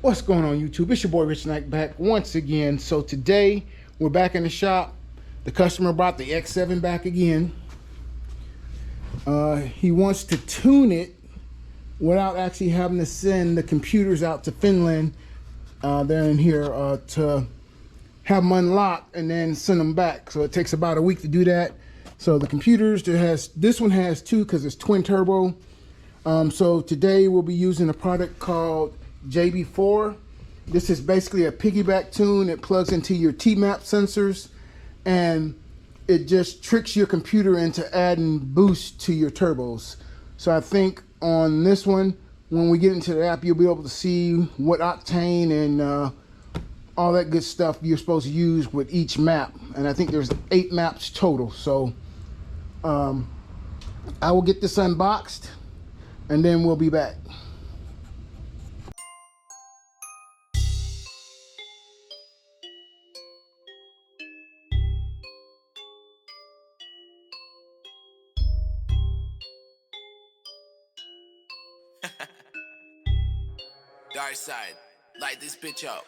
What's going on, YouTube? It's your boy Rich Knight back once again. So today we're back in the shop. The customer brought the X7 back again. He wants to tune it without actually having to send the computers out to Finland. They're in here to have them unlocked and then send them back. So it takes about a week to do that. So the computers, this one has two because it's twin turbo. So today we'll be using a product called JB4. This is basically a piggyback tune. It plugs into your T-map sensors and it just tricks your computer into adding boost to your turbos. So I think on this one, when we get into the app, you'll be able to see what octane and all that good stuff you're supposed to use with each map. And I think there's 8 maps total. So I will get this unboxed and then we'll be back. Dark side, light this bitch up.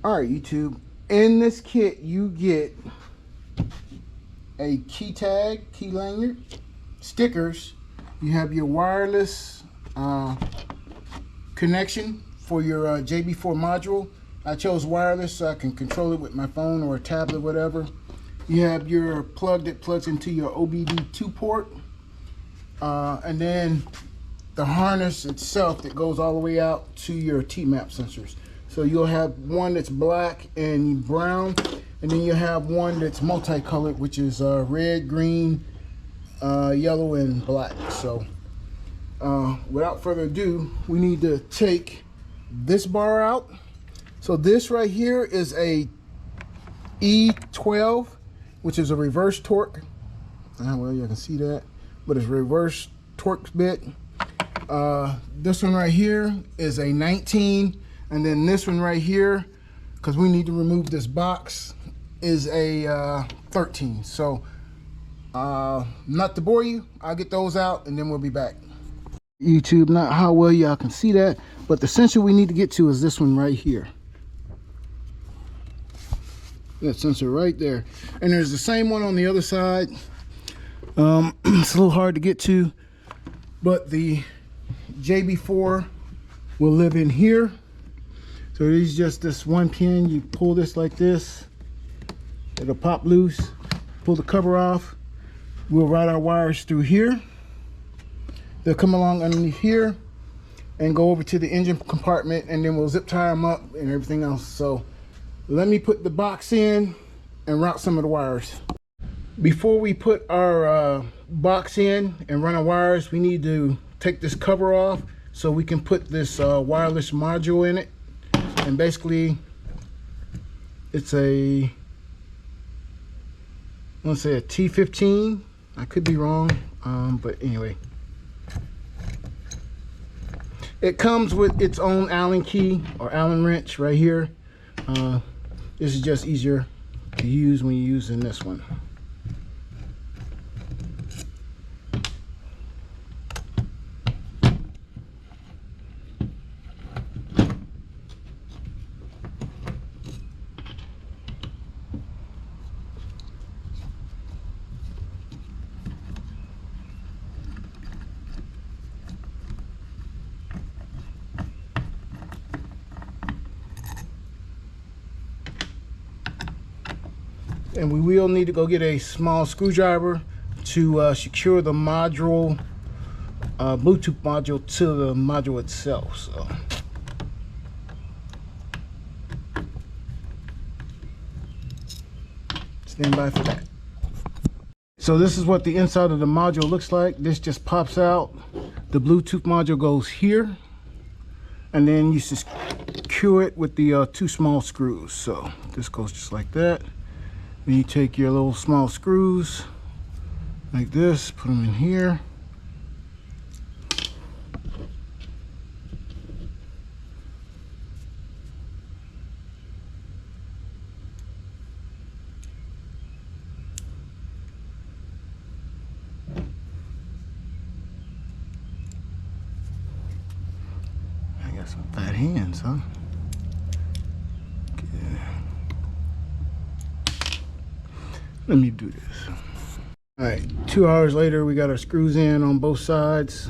All right, YouTube, in this kit you get a key tag, key lanyard, stickers. You have your wireless connection for your JB4 module. I chose wireless so I can control it with my phone or a tablet, whatever. You have your plug that plugs into your OBD2 port, and then the harness itself that goes all the way out to your T-map sensors. So you'll have one that's black and brown, and then you have one that's multicolored, which is red, green, yellow, and black. So without further ado, we need to take this bar out. So this right here is a E12, which is a reverse torque. Well, you can see that, but it's reverse torque bit. This one right here is a 19. And then this one right here, because we need to remove this box, is a 13. So not to bore you, I'll get those out and then we'll be back. YouTube, not how well y'all can see that, but the sensor we need to get to is this one right here. That sensor right there. And there's the same one on the other side. It's a little hard to get to, but the JB4 will live in here. So it is just this one pin. You pull this like this, it'll pop loose. Pull the cover off. We'll route our wires through here. They'll come along underneath here and go over to the engine compartment, and then we'll zip tie them up and everything else. So let me put the box in and route some of the wires. Before we put our box in and run our wires, we need to take this cover off so we can put this wireless module in it. And basically, it's a, let's say a T15. I could be wrong, but anyway. It comes with its own Allen key or Allen wrench right here. This is just easier to use when you're using this one. And we will need to go get a small screwdriver to secure the module, Bluetooth module to the module itself. So stand by for that. So this is what the inside of the module looks like. This just pops out. The Bluetooth module goes here, and then you just secure it with the 2 small screws. So this goes just like that. Then you take your little small screws like this, put them in here. Some fat hands, huh? Okay. Let me do this. All right, 2 hours later, we got our screws in on both sides.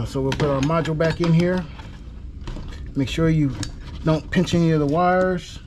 So we'll put our module back in here. Make sure you don't pinch any of the wires.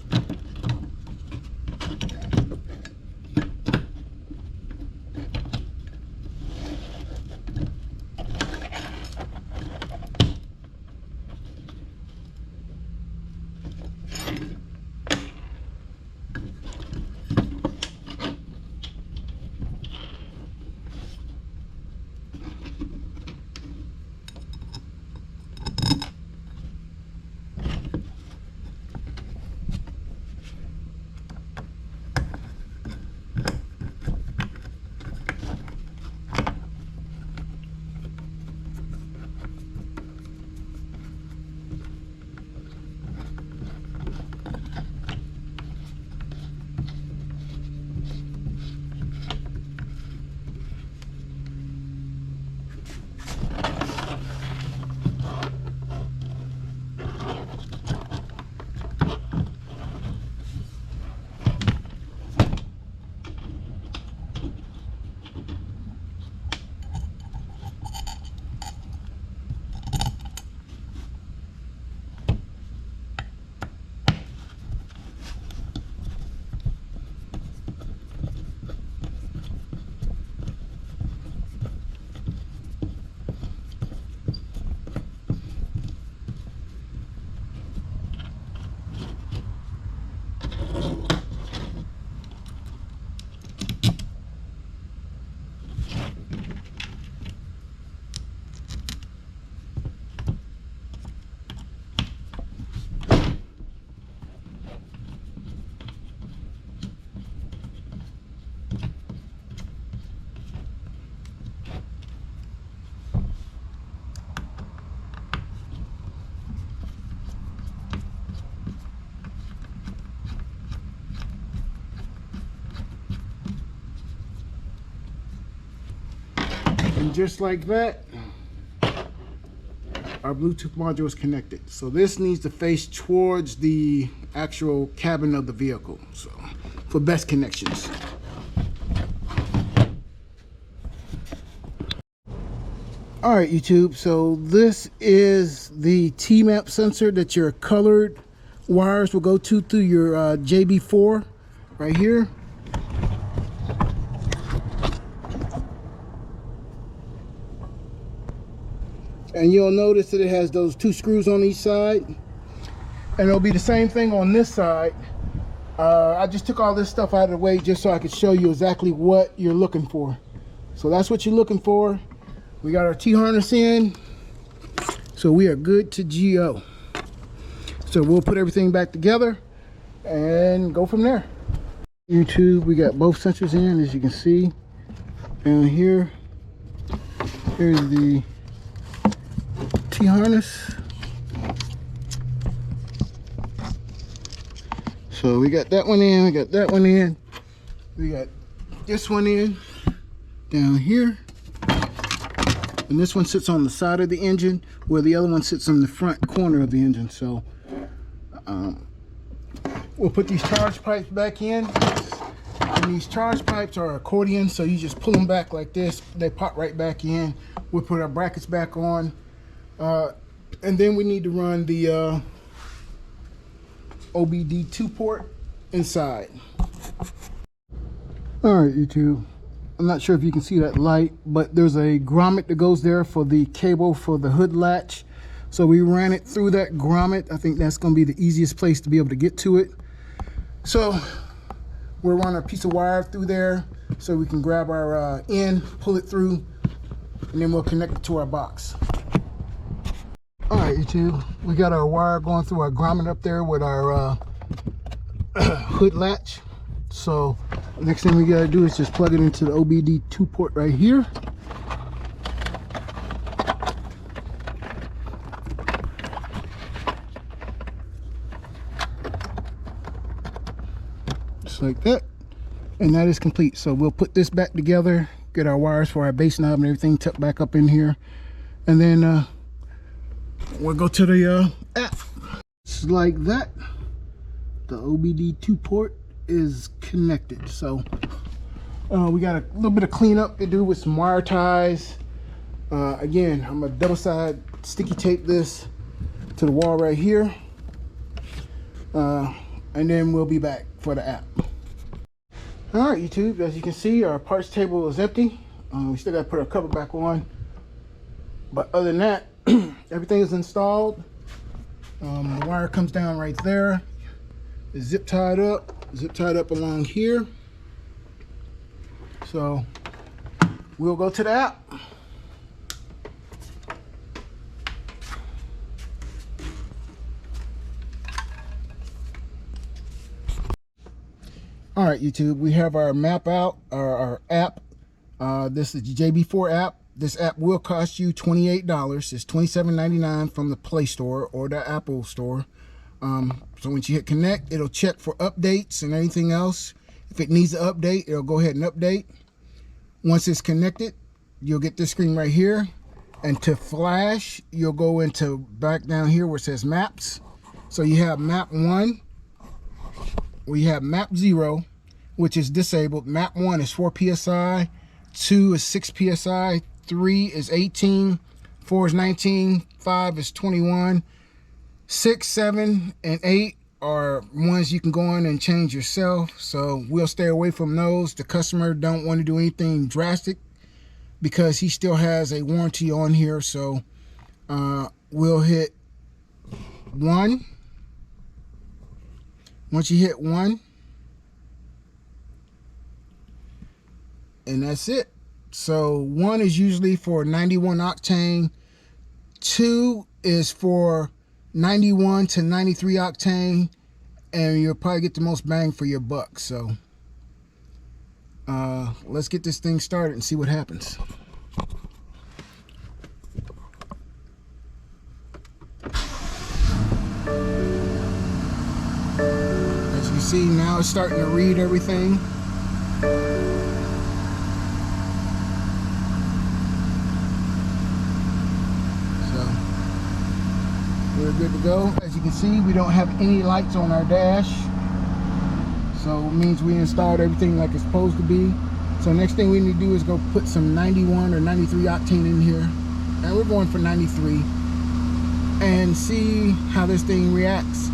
And just like that, our Bluetooth module is connected. So this needs to face towards the actual cabin of the vehicle, so for best connections. All right, YouTube, so this is the T-map sensor that your colored wires will go to through your JB4 right here. And you'll notice that it has those 2 screws on each side. And it'll be the same thing on this side. I just took all this stuff out of the way just so I could show you exactly what you're looking for. So that's what you're looking for. We got our T-harness in. So we are good to go. So we'll put everything back together and go from there. YouTube, we got both sensors in, as you can see. Down here, here's the T-harness. So we got that one in, we got that one in, we got this one in down here, and this one sits on the side of the engine where the other one sits on the front corner of the engine. So we'll put these charge pipes back in, and these charge pipes are accordion, so you just pull them back like this, they pop right back in. We'll put our brackets back on. And then we need to run the OBD2 port inside. All right, YouTube, I'm not sure if you can see that light, but there's a grommet that goes there for the cable for the hood latch. So we ran it through that grommet. I think that's going to be the easiest place to be able to get to it. So we'll run a piece of wire through there so we can grab our end, pull it through, and then we'll connect it to our box. All right, YouTube, we got our wire going through our grommet up there with our hood latch. So next thing we gotta do is just plug it into the OBD2 port right here. Just like that. And that is complete. So we'll put this back together, get our wires for our base knob and everything tucked back up in here. And then we'll go to the app. Just like that. The OBD2 port is connected. So we got a little bit of cleanup to do with some wire ties. Again, I'm gonna double side sticky tape this to the wall right here, and then we'll be back for the app. All right, YouTube, as you can see, our parts table is empty. We still got to put our cover back on, but other than that, everything is installed. The wire comes down right there. It's zip tied up along here. So we'll go to the app. All right, YouTube, we have our map out, our app. This is the JB4 app. This app will cost you $28. It's $27.99 from the Play Store or the Apple Store. So once you hit connect, it'll check for updates and anything else. If it needs an update, it'll go ahead and update. Once it's connected, you'll get this screen right here. And to flash, you'll go into back down here where it says maps. So you have map 1. We have map 0, which is disabled. Map 1 is 4 psi, 2 is 6 psi, 3 is 18, 4 is 19, 5 is 21, 6, 7, and 8 are ones you can go in and change yourself. So we'll stay away from those. The customer don't want to do anything drastic because he still has a warranty on here. So we'll hit 1. Once you hit 1, and that's it. So 1 is usually for 91 octane, 2 is for 91 to 93 octane, and you'll probably get the most bang for your buck. So let's get this thing started and see what happens. As you see, now it's starting to read everything. So we're good to go. As you can see, we don't have any lights on our dash, so it means we installed everything like it's supposed to be. So next thing we need to do is go put some 91 or 93 octane in here, and we're going for 93, and see how this thing reacts.